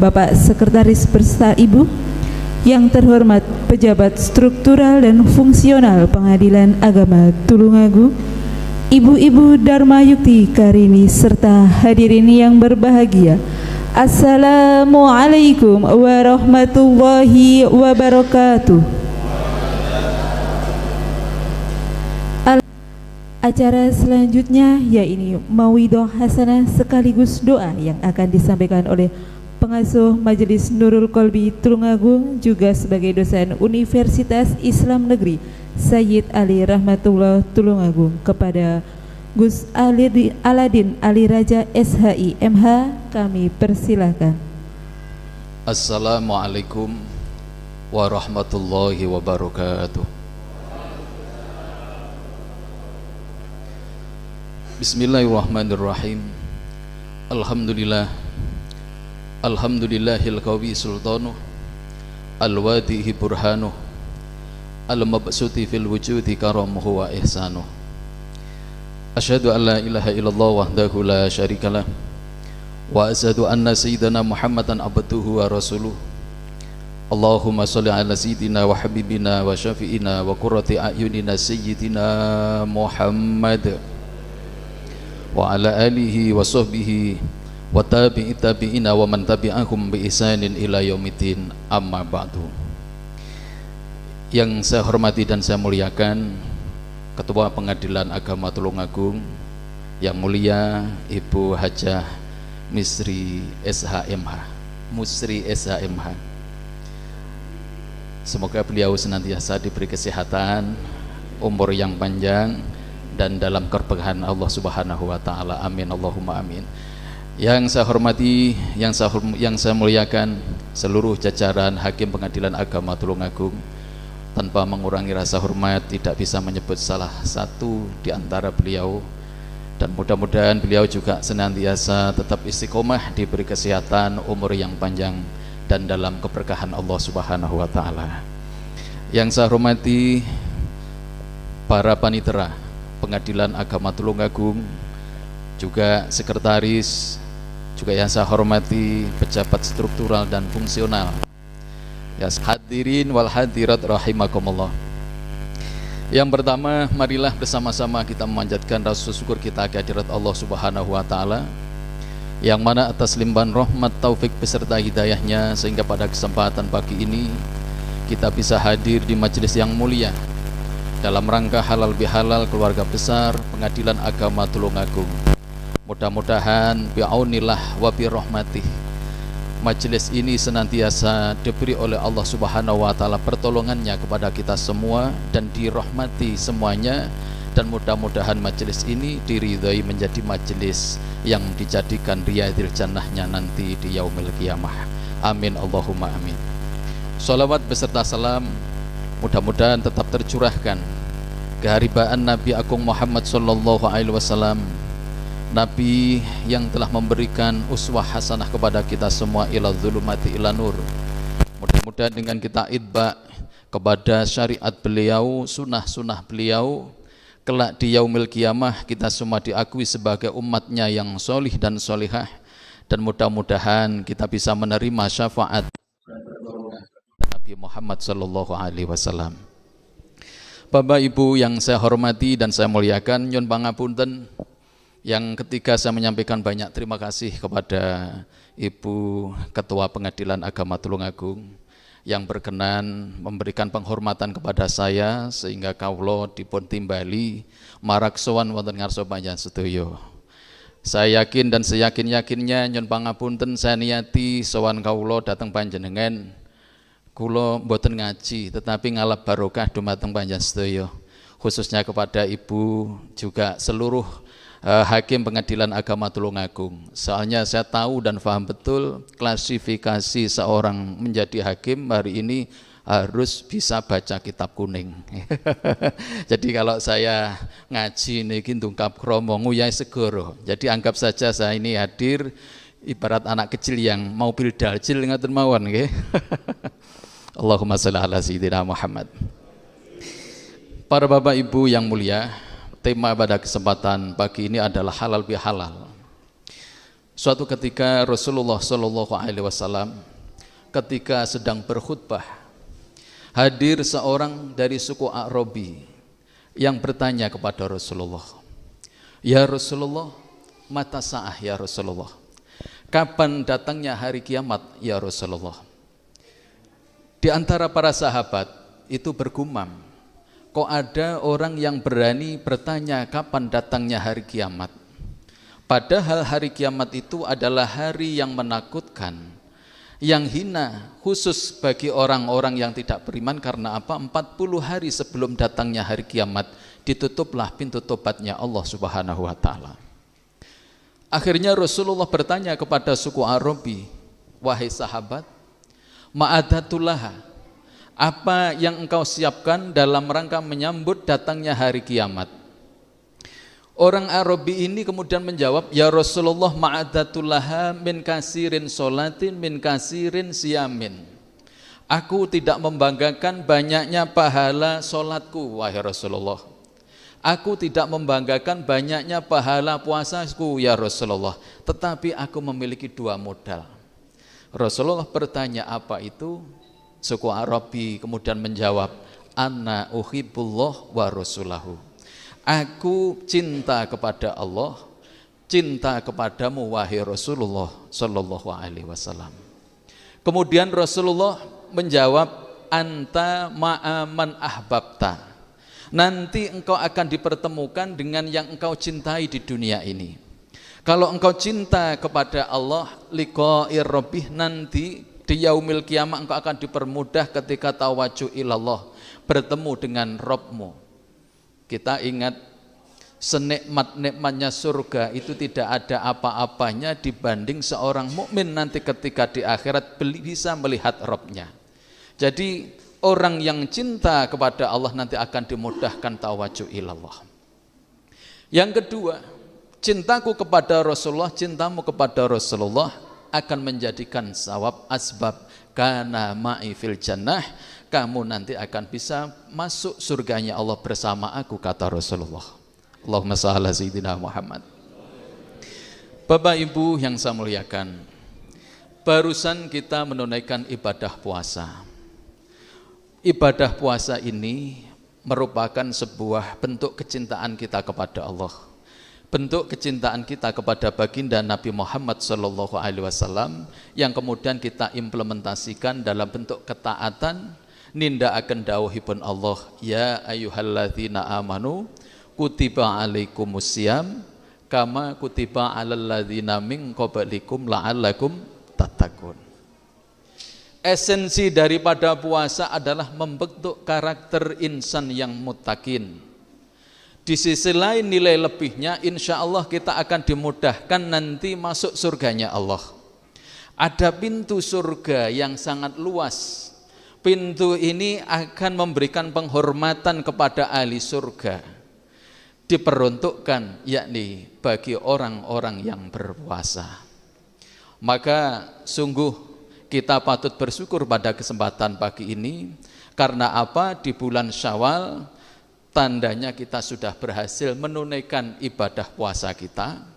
Bapak Sekretaris beserta Ibu, yang terhormat pejabat struktural dan fungsional Pengadilan Agama Tulungagung, Ibu-ibu Dharma Yukti Karini serta hadirin yang berbahagia. Assalamualaikum warahmatullahi wabarakatuh. Acara selanjutnya yaitu Mauidhah Hasanah sekaligus doa yang akan disampaikan oleh Pengasuh Majelis Nurul Qalbi Tulungagung juga sebagai dosen Universitas Islam Negeri Sayyid Ali Rahmatullah Tulungagung kepada Gus Aladin Ali Raja SHI MH, kami persilahkan. Assalamualaikum warahmatullahi wabarakatuh. Bismillahirrahmanirrahim. Alhamdulillah, alhamdulillahil qawi sultanuh, al-wadihi burhanuh, al-mabsuti fil wujudi karamuhu wa ihsanuh. Asyhadu an la ilaha illallah wahdahu la syarikalah, wa asyhadu anna sayyidana Muhammadan abduhu wa rasuluh. Allahumma sholli ala sayyidina wa habibina wa syafi'ina wa qurrati a'yunina sayyidina Muhammad wa ala alihi wa sahbihi wa tabi'i tabi'ina wa man tabi'ahum bi ihsanin ila yaumiddin, amma ba'du. Yang saya hormati dan saya muliakan Ketua Pengadilan Agama Tulungagung yang mulia Ibu Hajah Misri SHMH, Musri SHMH. Semoga beliau senantiasa diberi kesehatan, umur yang panjang, dan dalam keberkahan Allah Subhanahu wa taala. Amin Allahumma amin. Yang saya hormati, yang saya muliakan seluruh jajaran Hakim Pengadilan Agama Tulungagung, tanpa mengurangi rasa hormat tidak bisa menyebut salah satu di antara beliau, dan mudah-mudahan beliau juga senantiasa tetap istiqomah, diberi kesehatan, umur yang panjang, dan dalam keberkahan Allah Subhanahu wa taala. Yang saya hormati para panitera Pengadilan Agama Tulungagung, juga sekretaris, juga yang saya hormati pejabat struktural dan fungsional, ya hadirin wal hadirat rahimakumullah. Yang pertama, marilah bersama-sama kita memanjatkan rasa syukur kita kehadirat Allah Subhanahu wa taala, yang mana atas limpahan rahmat taufik beserta hidayahnya sehingga pada kesempatan pagi ini kita bisa hadir di majelis yang mulia dalam rangka halal bihalal keluarga besar Pengadilan Agama Tulungagung. Mudah-mudahan bi'aunillah wa birahmatih, majelis ini senantiasa diberi oleh Allah Subhanahu wa taala pertolongannya kepada kita semua dan dirahmati semuanya, dan mudah-mudahan majelis ini diridhai menjadi majelis yang dijadikan riyadil jannahnya nanti di yaumil qiyamah. Amin Allahumma amin. Sholawat beserta salam mudah-mudahan tetap tercurahkan keharibaan Nabi Agung Muhammad sallallahu alaihi wasallam, Nabi yang telah memberikan uswah hasanah kepada kita semua ila dzulumati ila nur. Mudah-mudahan dengan kita itba kepada syariat beliau, sunnah-sunnah beliau, kelak di yaumil qiyamah kita semua diakui sebagai umatnya yang solih dan solihah, dan mudah-mudahan kita bisa menerima syafaat Nabi Muhammad sallallahu alaihi wasallam. Bapak Ibu yang saya hormati dan saya muliakan, nyun pangapunten. Yang ketiga, saya menyampaikan banyak terima kasih kepada Ibu Ketua Pengadilan Agama Tulungagung yang berkenan memberikan penghormatan kepada saya sehingga kawula dipun timbali marak sowan wonten ngarsa panjenengan sedaya. Saya yakin dan seyakin-yakinnya nyun pangapunten saya niati sowan kawula dateng panjenengan, kula mboten ngaji tetapi ngalap barokah dumateng panjenengan sedaya, khususnya kepada Ibu juga seluruh Hakim Pengadilan Agama Tulungagung. Soalnya saya tahu dan paham betul klasifikasi seorang menjadi hakim hari ini harus bisa baca kitab kuning. Jadi kalau saya ngaji niki ndungkap kromo nguyai segoro. Jadi anggap saja saya ini hadir ibarat anak kecil yang mau bildaljil ngaten mawon nggih. Allahumma shalli ala sayyidina Muhammad. Para Bapak Ibu yang mulia, tema pada kesempatan pagi ini adalah halal bihalal. Suatu ketika Rasulullah Shallallahu Alaihi Wasallam ketika sedang berkhutbah, hadir seorang dari suku A'rabi yang bertanya kepada Rasulullah, "Ya Rasulullah, mata sa'ah ya Rasulullah, kapan datangnya hari kiamat ya Rasulullah?" Di antara para sahabat itu bergumam, kok ada orang yang berani bertanya kapan datangnya hari kiamat? Padahal hari kiamat itu adalah hari yang menakutkan, yang hina, khusus bagi orang-orang yang tidak beriman. Karena apa? 40 hari sebelum datangnya hari kiamat ditutuplah pintu tobatnya Allah Subhanahu wa Ta'ala. Akhirnya Rasulullah bertanya kepada suku Arabi, "Wahai sahabat, ma'adatullah, apa yang engkau siapkan dalam rangka menyambut datangnya hari kiamat?" Orang Arabi ini kemudian menjawab, "Ya Rasulullah, ma'adatullah min kasirin solatin min kasirin siyamin." Aku tidak membanggakan banyaknya pahala solatku, wahai Rasulullah. Aku tidak membanggakan banyaknya pahala puasaku, ya Rasulullah. Tetapi aku memiliki 2 modal. Rasulullah bertanya, "Apa itu?" Suku Arabi kemudian menjawab, "Ana uhibbullah wa rasulahu." Aku cinta kepada Allah, cinta kepadamu wahai Rasulullah Sallallahu Alaihi Wasallam. Kemudian Rasulullah menjawab, "Anta ma'aman ahbabta." Nanti engkau akan dipertemukan dengan yang engkau cintai di dunia ini. Kalau engkau cinta kepada Allah, liqa'ir rabbih, nanti di yaumil kiamah engkau akan dipermudah ketika tawajuh ilallah, bertemu dengan Rabbmu. Kita ingat, senikmat-nikmatnya surga itu tidak ada apa-apanya dibanding seorang mukmin nanti ketika di akhirat bisa melihat Rabbnya. Jadi orang yang cinta kepada Allah nanti akan dimudahkan tawajuh ilallah. Yang kedua, cintaku kepada Rasulullah, cintamu kepada Rasulullah akan menjadikan sawab asbab kana ma'i fil jannah, kamu nanti akan bisa masuk surganya Allah bersama aku, kata Rasulullah. Allahumma shalli ala sayyidina Muhammad. Bapak Ibu yang saya muliakan, barusan kita menunaikan ibadah puasa. Ibadah puasa ini merupakan sebuah bentuk kecintaan kita kepada Allah, bentuk kecintaan kita kepada baginda Nabi Muhammad Sallallahu Alaihi Wasallam yang kemudian kita implementasikan dalam bentuk ketaatan, nindakaken dawuhipun Allah, ya ayyuhalladzina amanu kutiba alaikumusiyam kama kutiba alal ladzina min qablikum la'allakum tattaqun. Esensi daripada puasa adalah membentuk karakter insan yang muttaqin. Di sisi lain nilai lebihnya, insya Allah kita akan dimudahkan nanti masuk surganya Allah. Ada pintu surga yang sangat luas. Pintu ini akan memberikan penghormatan kepada ahli surga, diperuntukkan yakni bagi orang-orang yang berpuasa. Maka sungguh kita patut bersyukur pada kesempatan pagi ini. Karena apa? Di bulan Syawal tandanya kita sudah berhasil menunaikan ibadah puasa kita.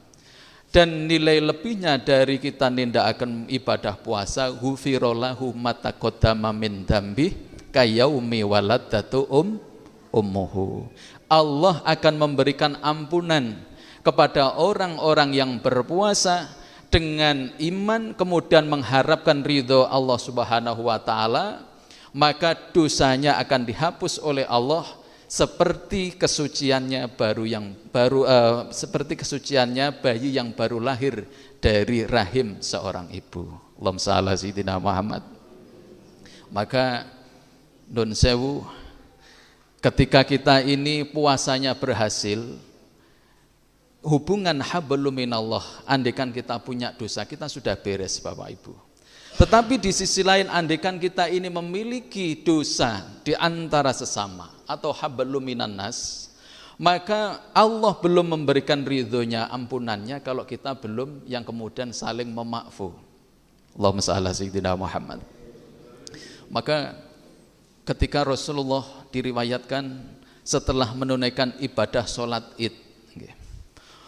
Dan nilai lebihnya dari kita nindakaken ibadah puasa, ghufirallahu ma taqaddama min dzambi kayaumi waladatu ummuhu. Allah akan memberikan ampunan kepada orang-orang yang berpuasa dengan iman, kemudian mengharapkan ridho Allah Subhanahu wa Ta'ala, maka dosanya akan dihapus oleh Allah seperti kesuciannya seperti kesuciannya bayi yang baru lahir dari rahim seorang ibu. Allahumma shalli ala sayyidina Muhammad. Maka nun sewu, ketika kita ini puasanya berhasil, hubungan hablum minallah, andaikan kita punya dosa, kita sudah beres Bapak Ibu. Tetapi di sisi lain, andaikan kita ini memiliki dosa di antara sesama atau hablum minannas, maka Allah belum memberikan ridhonya, ampunannya kalau kita belum yang kemudian saling memaafkan. Allahumma shalli ala sayyidina Muhammad. Maka ketika Rasulullah diriwayatkan setelah menunaikan ibadah sholat id,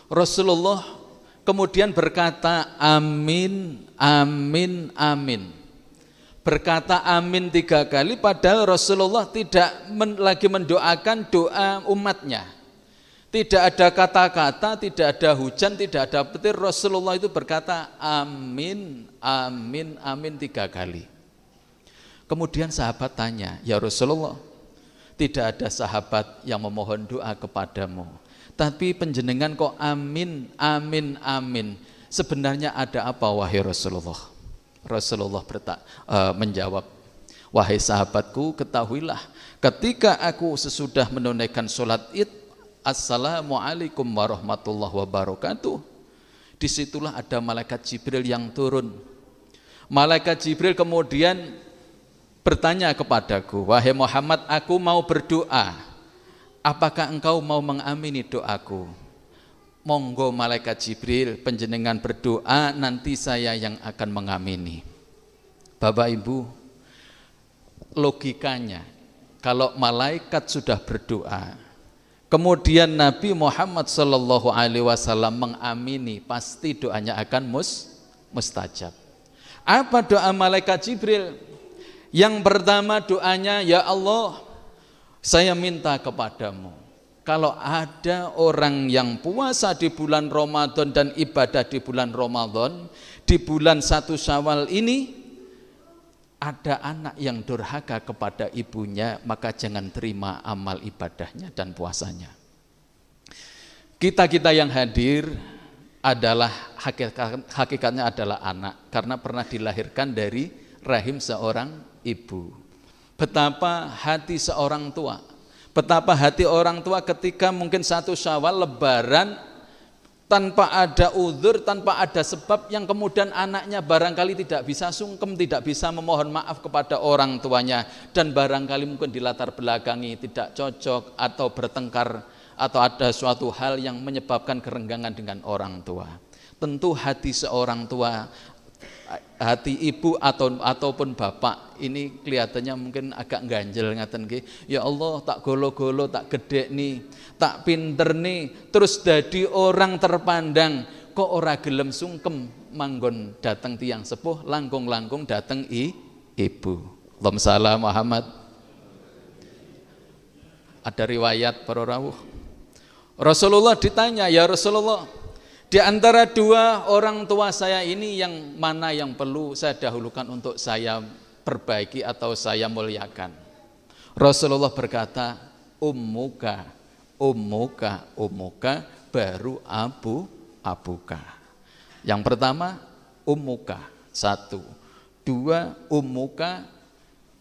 Rasulullah kemudian berkata amin, amin, amin. Berkata amin 3 kali, padahal Rasulullah tidak lagi mendoakan doa umatnya. Tidak ada kata-kata, tidak ada hujan, tidak ada petir. Rasulullah itu berkata amin, amin, amin 3 kali. Kemudian sahabat tanya, ya Rasulullah, tidak ada sahabat yang memohon doa kepadamu, tapi penjenengan kok amin, amin, amin. Sebenarnya ada apa wahai Rasulullah? Rasulullah menjawab, wahai sahabatku, ketahuilah ketika aku sesudah menunaikan sholat id, assalamualaikum warahmatullahi wabarakatuh, disitulah ada malaikat Jibril yang turun. Malaikat Jibril kemudian bertanya kepadaku, wahai Muhammad, aku mau berdoa, apakah engkau mau mengamini doaku? Monggo malaikat Jibril, panjenengan berdoa, nanti saya yang akan mengamini. Bapak Ibu, logikanya kalau malaikat sudah berdoa, kemudian Nabi Muhammad SAW mengamini, pasti doanya akan mustajab. Apa doa malaikat Jibril? Yang pertama doanya, ya Allah, saya minta kepadamu, kalau ada orang yang puasa di bulan Ramadan dan ibadah di bulan Ramadan, di bulan 1 Syawal ini ada anak yang durhaka kepada ibunya, maka jangan terima amal ibadahnya dan puasanya. Kita-kita yang hadir adalah hakikatnya adalah anak, karena pernah dilahirkan dari rahim seorang ibu. Betapa hati seorang tua, betapa hati orang tua ketika mungkin 1 Syawal lebaran tanpa ada uzur, tanpa ada sebab, yang kemudian anaknya barangkali tidak bisa sungkem, tidak bisa memohon maaf kepada orang tuanya, dan barangkali mungkin di latar belakangi tidak cocok atau bertengkar atau ada suatu hal yang menyebabkan kerenggangan dengan orang tua. Tentu hati seorang tua, hati ibu ataupun bapak ini kelihatannya mungkin agak ganjel ngaten nggih. Ya Allah, tak golo-golo, tak gede nih, tak pinter nih, terus dadi orang terpandang, kok ora gelem sungkem manggon dateng tiang sepuh, langkung-langkung dateng ibu. Allahumma shalli Muhammad. Ada riwayat para rawuh, Rasulullah ditanya, ya Rasulullah, di antara 2 orang tua saya ini yang mana yang perlu saya dahulukan untuk saya perbaiki atau saya muliakan? Rasulullah berkata, ummuka, ummuka, ummuka, baru abuka. Yang pertama ummuka 1, 2 ummuka,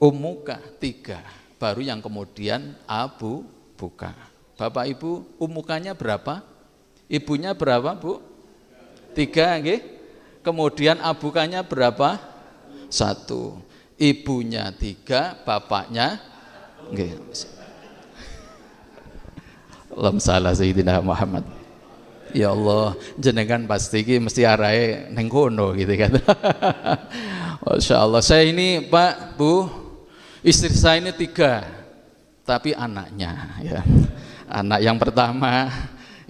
ummuka 3, baru yang kemudian abuka. Bapak Ibu, ummukanya berapa? Ibunya berapa, Bu? 3, nggih. Kemudian abukanya berapa? 1. Ibunya 3, bapaknya nggih. Allahumma shalli sayyidina Muhammad. Ya Allah, jenengan pasti iki mesti arahe ning kono gitu kan. Masyaallah. Saya ini, Pak, Bu, istri saya ini 3, tapi anaknya ya. Anak yang pertama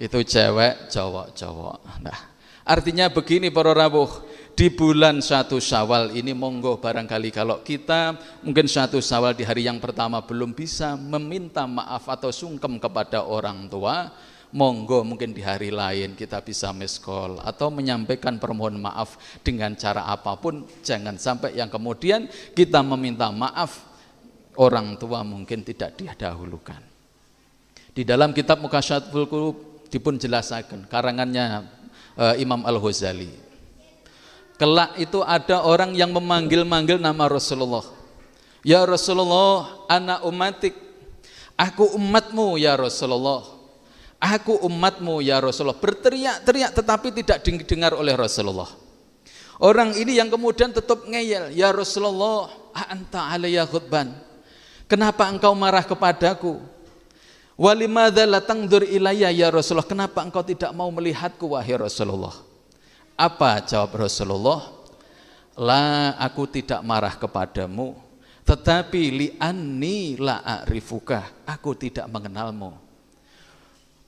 itu cewek, cowok. Nah, artinya begini para rawuh, di bulan 1 Syawal ini monggo barangkali kalau kita mungkin 1 Syawal di hari yang pertama belum bisa meminta maaf atau sungkem kepada orang tua, monggo mungkin di hari lain kita bisa miss call atau menyampaikan permohonan maaf dengan cara apapun, jangan sampai yang kemudian kita meminta maaf orang tua mungkin tidak didahulukan. Di dalam kitab Muqasyatul Qulub dipun jelasaken karangannya Imam Al-Ghazali. Kelak itu ada orang yang memanggil-manggil nama Rasulullah. Ya Rasulullah, ana umatik. Aku umatmu ya Rasulullah. Aku umatmu ya Rasulullah. Berteriak-teriak tetapi tidak didengar oleh Rasulullah. Orang ini yang kemudian tetap ngeyel, ya Rasulullah, anta alayya ghadban. Kenapa engkau marah kepadaku? Walimadza la tangdur ilayya ya Rasulullah, kenapa engkau tidak mau melihatku wahai Rasulullah? Apa jawab Rasulullah? La, aku tidak marah kepadamu, tetapi li anni la a'rifuka, aku tidak mengenalmu.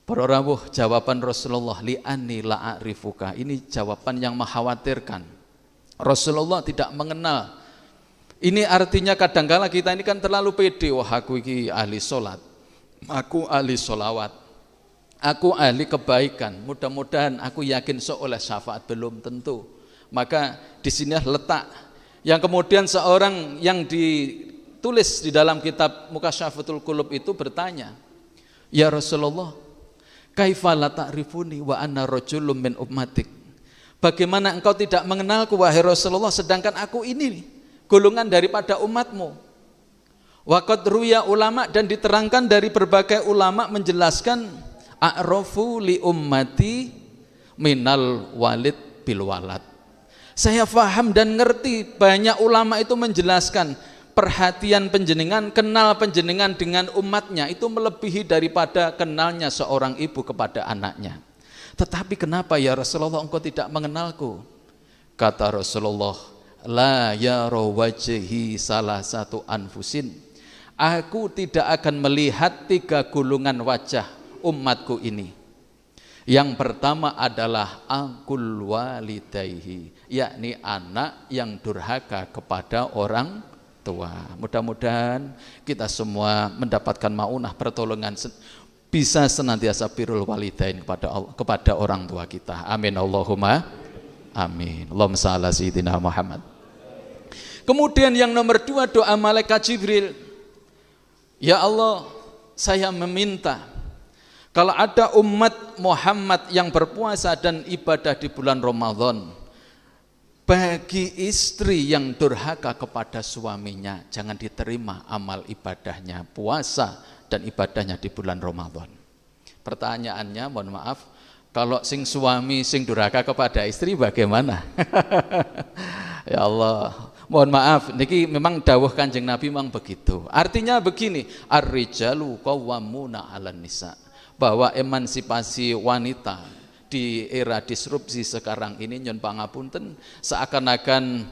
Para rawuh, jawaban Rasulullah li'anni la'arifuka, ini jawaban yang mengkhawatirkan. Rasulullah tidak mengenal. Ini artinya kadangkala kita ini kan terlalu pede, wah aku ini ahli sholat, aku ahli sholawat, aku ahli kebaikan, mudah-mudahan aku yakin oleh syafaat, belum tentu. Maka di sini letak yang kemudian seorang yang ditulis di dalam kitab Mukasyafatul Qulub itu bertanya, ya Rasulullah, kaifa la ta'rifuni wa anna rajulun min ummatik, bagaimana engkau tidak mengenalku wahai Rasulullah sedangkan aku ini golongan daripada umatmu. Waqad ruya ulama, dan diterangkan dari berbagai ulama menjelaskan a'rafu li ummati minal walid bil walad. Saya faham dan ngerti, banyak ulama itu menjelaskan perhatian penjenengan, kenal penjenengan dengan umatnya itu melebihi daripada kenalnya seorang ibu kepada anaknya. Tetapi kenapa ya Rasulullah engkau tidak mengenalku? Kata Rasulullah, la yara wajhi salah satu anfusin, aku tidak akan melihat 3 golongan wajah umatku ini. Yang pertama adalah akul walidayhi, yakni anak yang durhaka kepada orang tua. Mudah-mudahan kita semua mendapatkan maunah pertolongan, bisa senantiasa birrul walidain kepada orang tua kita. Amin Allahumma amin. Allahumma shalli ala sayyidina Muhammad. Kemudian yang nomor 2, doa malaikat Jibril. Ya Allah, saya meminta kalau ada umat Muhammad yang berpuasa dan ibadah di bulan Ramadan, bagi istri yang durhaka kepada suaminya, jangan diterima amal ibadahnya, puasa dan ibadahnya di bulan Ramadan. Pertanyaannya, mohon maaf, kalau sing suami sing durhaka kepada istri bagaimana? Ya Allah, mohon maaf, niki memang dawuh Kanjeng Nabi memang begitu. Artinya begini, ar-rijalu qawwamuna 'alan nisa, bahwa emansipasi wanita di era disrupsi sekarang ini, nyun pangapunten, seakan-akan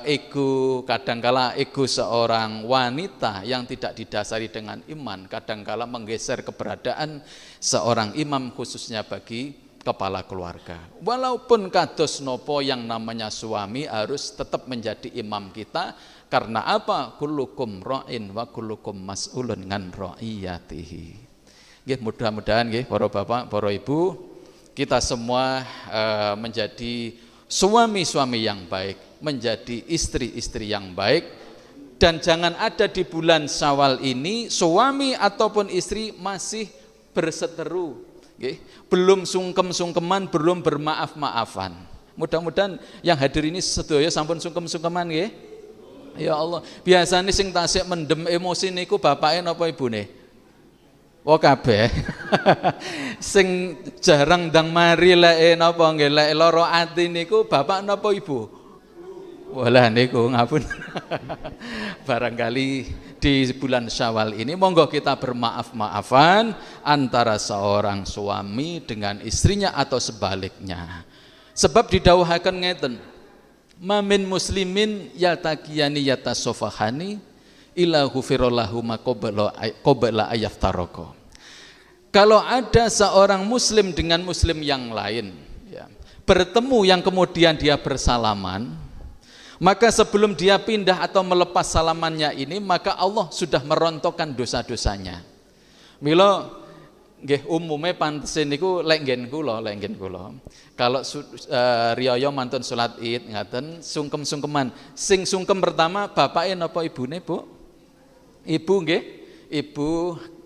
ego, kadangkala ego seorang wanita yang tidak didasari dengan iman, kadangkala menggeser keberadaan seorang imam khususnya bagi kepala keluarga. Walaupun kados nopo yang namanya suami harus tetap menjadi imam kita, karena apa? Kullukum ra'in wa kullukum mas'ulun ngan ra'iyatihi. Mudah-mudahan para bapak, para ibu, kita semua menjadi suami-suami yang baik, menjadi istri-istri yang baik, dan jangan ada di bulan Syawal ini suami ataupun istri masih berseteru, belum sungkem-sungkeman, belum bermaaf-maafan. Mudah-mudahan yang hadir ini sedaya sampun sungkem-sungkeman nggih. Ya Allah, biasanya sing tasik mendem emosi niku bapake napa ibune? Oh kabeh. Sing jarang ndang mari lek napa nggih, lek lara ati niku bapak napa ibu? Walah niku ngapun. Barangkali di bulan Syawal ini monggo kita bermaaf-maafan antara seorang suami dengan istrinya atau sebaliknya. Sebab didhawuhaken ngeten, mamin muslimin yaltaqiyani yatasofahani ila ghufirallahu ma qabla ayaftaroko. Kalau ada seorang muslim dengan muslim yang lain ya, bertemu yang kemudian dia bersalaman, maka sebelum dia pindah atau melepas salamannya ini, maka Allah sudah merontokkan dosa-dosanya. Mila nggih umume pantesin niku lek nggen kula. Kalau riyaya mantun salat Id ngaten sungkem-sungkeman. Sing sungkem pertama bapake napa ibune, Bu? Ibu nggih. Ibu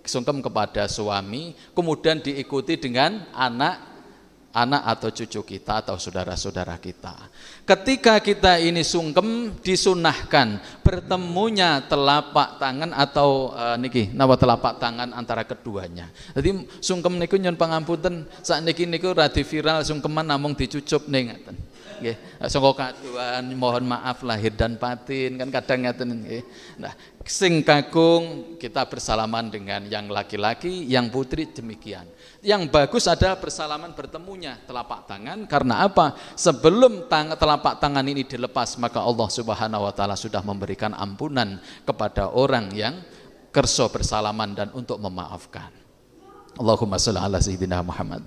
sungkem kepada suami, kemudian diikuti dengan anak atau cucu kita atau saudara-saudara kita. Ketika kita ini sungkem, disunahkan bertemunya telapak tangan atau niki napa telapak tangan antara keduanya. Jadi sungkem niku nyun pangapunten, sakniki niku radi viral sungkeman namung dicucup ning ngaten. Nggih, sangka kaduan mohon maaf lahir dan batin kan kadang ngaten nggih. Nah, sing kakung kita bersalaman dengan yang laki-laki, yang putri demikian. Yang bagus adalah bersalaman bertemunya telapak tangan, karena apa? Sebelum telapak tangan ini dilepas, maka Allah Subhanahu wa taala sudah memberikan ampunan kepada orang yang kerso bersalaman dan untuk memaafkan. Allahumma sholli ala sayyidina Muhammad.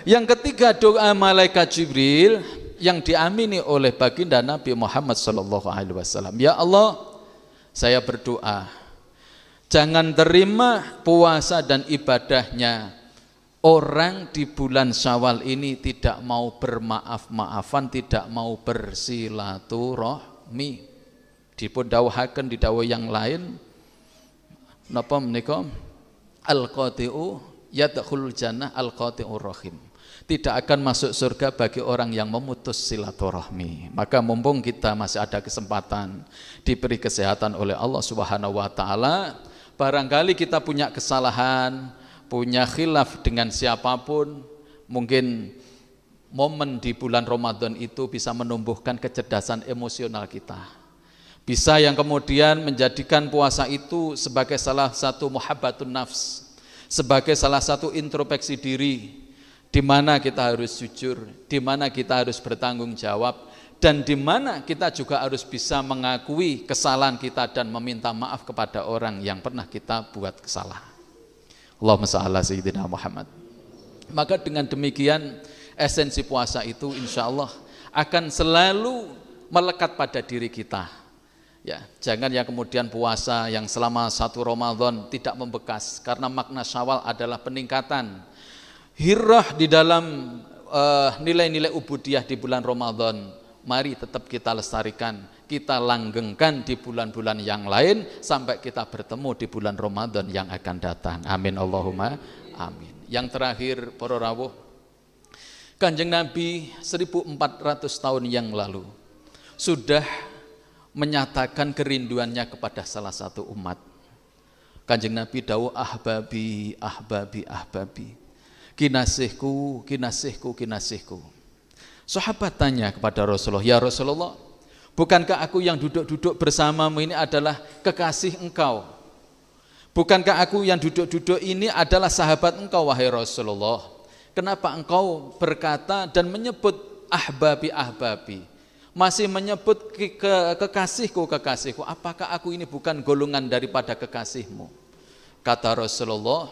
Yang ketiga, doa malaikat Jibril yang diamini oleh baginda Nabi Muhammad sallallahu alaihi wasallam. Ya Allah, saya berdoa, jangan terima puasa dan ibadahnya orang di bulan Syawal ini tidak mau bermaaf-maafan, tidak mau bersilaturahmi. Dipun dawuhaken di dawuh yang lain, napa menika? Al-qati'u yadkhulul jannah al-qati'ur rahim. Tidak akan masuk surga bagi orang yang memutus silaturahmi. Maka mumpung kita masih ada kesempatan diberi kesehatan oleh Allah Subhanahu wa taala, barangkali kita punya kesalahan, punya khilaf dengan siapapun, mungkin momen di bulan Ramadan itu bisa menumbuhkan kecerdasan emosional kita. Bisa yang kemudian menjadikan puasa itu sebagai salah satu muhabbatun nafs, sebagai salah satu introspeksi diri, di mana kita harus jujur, di mana kita harus bertanggung jawab, dan di mana kita juga harus bisa mengakui kesalahan kita dan meminta maaf kepada orang yang pernah kita buat kesalahan. Allahumma shalli ala sayyidina Muhammad. Maka dengan demikian esensi puasa itu insya Allah akan selalu melekat pada diri kita. Ya, jangan yang kemudian puasa yang selama 1 Ramadan tidak membekas, karena makna Syawal adalah peningkatan hirrah di dalam nilai-nilai ubudiyah di bulan Ramadan. Mari tetap kita lestarikan, kita langgengkan di bulan-bulan yang lain sampai kita bertemu di bulan Ramadan yang akan datang. Amin Allahumma amin. Yang terakhir para rawuh, Kanjeng Nabi 1400 tahun yang lalu sudah menyatakan kerinduannya kepada salah satu umat. Kanjeng Nabi dawuh, ahbabi, ahbabi, ahbabi, kinasihku, kinasihku, kinasihku. Sahabat tanya kepada Rasulullah, ya Rasulullah, bukankah aku yang duduk-duduk bersamamu ini adalah kekasih engkau? Bukankah aku yang duduk-duduk ini adalah sahabat engkau, wahai Rasulullah? Kenapa engkau berkata dan menyebut ahbabi, ahbabi? Masih menyebut kekasihku, kekasihku. Apakah aku ini bukan golongan daripada kekasihmu? Kata Rasulullah,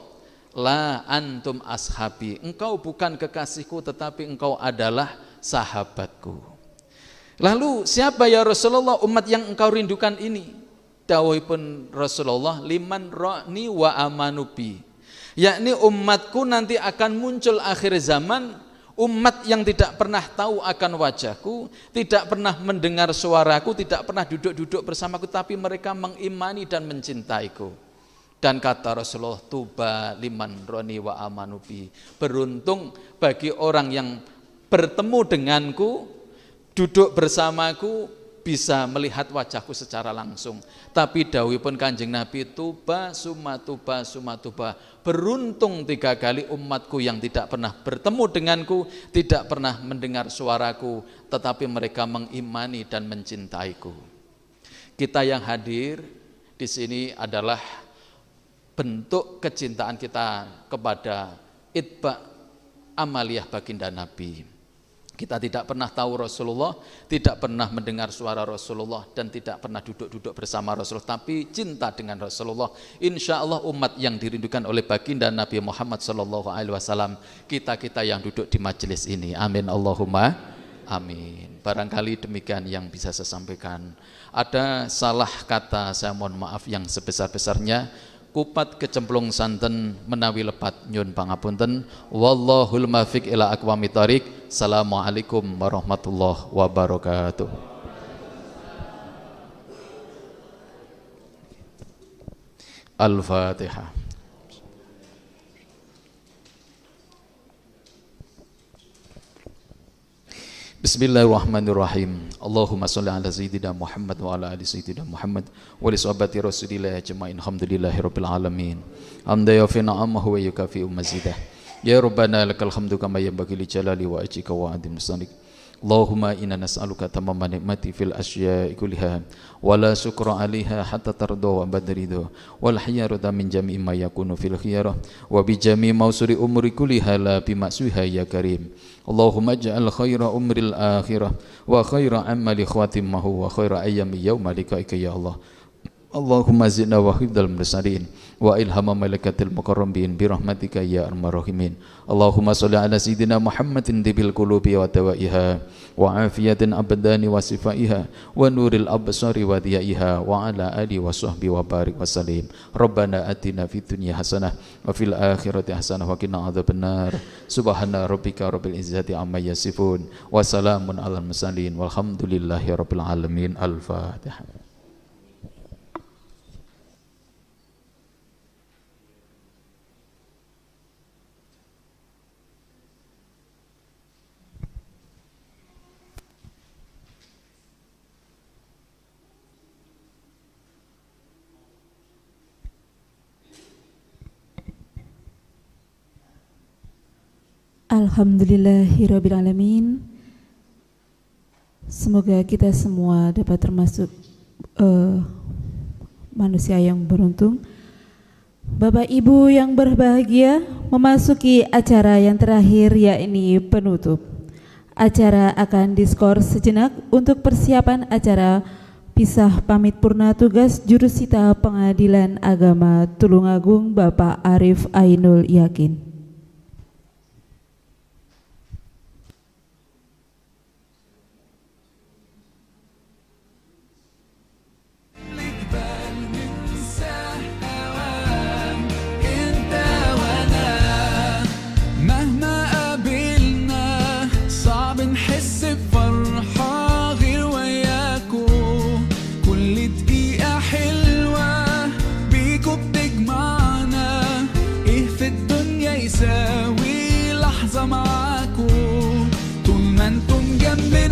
la antum ashabi, engkau bukan kekasihku tetapi engkau adalah sahabatku. Lalu siapa ya Rasulullah umat yang engkau rindukan ini? Dawuhipun Rasulullah, liman ra'ni wa amanubi, yakni umatku nanti akan muncul akhir zaman, umat yang tidak pernah tahu akan wajahku, tidak pernah mendengar suaraku, tidak pernah duduk-duduk bersamaku, tapi mereka mengimani dan mencintaiku. Dan kata Rasulullah, tuba liman roni wa amanubi, beruntung bagi orang yang bertemu denganku, duduk bersamaku, bisa melihat wajahku secara langsung. Tapi dawuhipun Kanjeng Nabi, tuba summa tuba summa tuba, beruntung 3 kali umatku yang tidak pernah bertemu denganku, tidak pernah mendengar suaraku, tetapi mereka mengimani dan mencintaiku. Kita yang hadir di sini adalah bentuk kecintaan kita kepada itba amaliyah baginda Nabi. Kita tidak pernah tahu Rasulullah, tidak pernah mendengar suara Rasulullah, dan tidak pernah duduk-duduk bersama Rasulullah, tapi cinta dengan Rasulullah. Insya Allah umat yang dirindukan oleh baginda Nabi Muhammad SAW, kita-kita yang duduk di majelis ini. Amin Allahumma amin. Barangkali demikian yang bisa saya sampaikan. Ada salah kata, saya mohon maaf yang sebesar-besarnya. Kupat kecemplung santen menawi lepat nyun pangapunten. Wallahul muwaffiq ila aqwamit thoriq. Assalamualaikum warahmatullahi wabarakatuh. Al-Fatihah. Bismillahirrahmanirrahim. Allahumma sholli ala sayyidina Muhammad wa ala ali sayyidina Muhammad wa li sahabati Rasulillah ajmain. Alhamdulillahirabbil alamin. Hamdan yafi ni'amahu wa yukafi mazidah. Ya Rabbana lakal hamdu kama yanbaghi li jalali wa ajika wa adim sanik. Allahumma inna nas'aluka tamama ni'mati fil asya'i kulliha wa la syukra 'alaiha hatta tarda wa badrido wal khiyarata min jami'i ma yakunu fil khiyarah wa bi jami'i mausuri umri kulliha la bi ma'suha ya karim. Allahumma ij'al khaira umril akhirah wa khaira amali khatimahu wa khaira ayyami yauma likaika ya Allah. Allahumma zidna wa hifdzal mursalin wa ilhama malaikatil muqarrabin bi rahmatika ya arhamar rahimin. Allahumma shalli ala sayidina Muhammadin tibil qulubi wa dawaiha wa afiyatin abdani wa sifaiha wa nuril absari wa diyaiha wa ala ali wa sahbi wa barik wa salim. Rabbana atina fid dunya hasanah wa fil akhirati hasanah wa qina adzabannar. Subhana rabbika rabbil izzati amma yasifun wa salamun alal mursalin walhamdulillahi rabbil alamin. Al-Fatihah. Alhamdulillahirrabbilalamin. Semoga kita semua dapat termasuk manusia yang beruntung. Bapak Ibu yang berbahagia, memasuki acara yang terakhir yakni penutup. Acara akan diskor sejenak untuk persiapan acara pisah pamit purna tugas Jurusita Pengadilan Agama Tulungagung Bapak Arif Ainul Yakin. يساوي لحظة معاكو طول ما انتم جنبي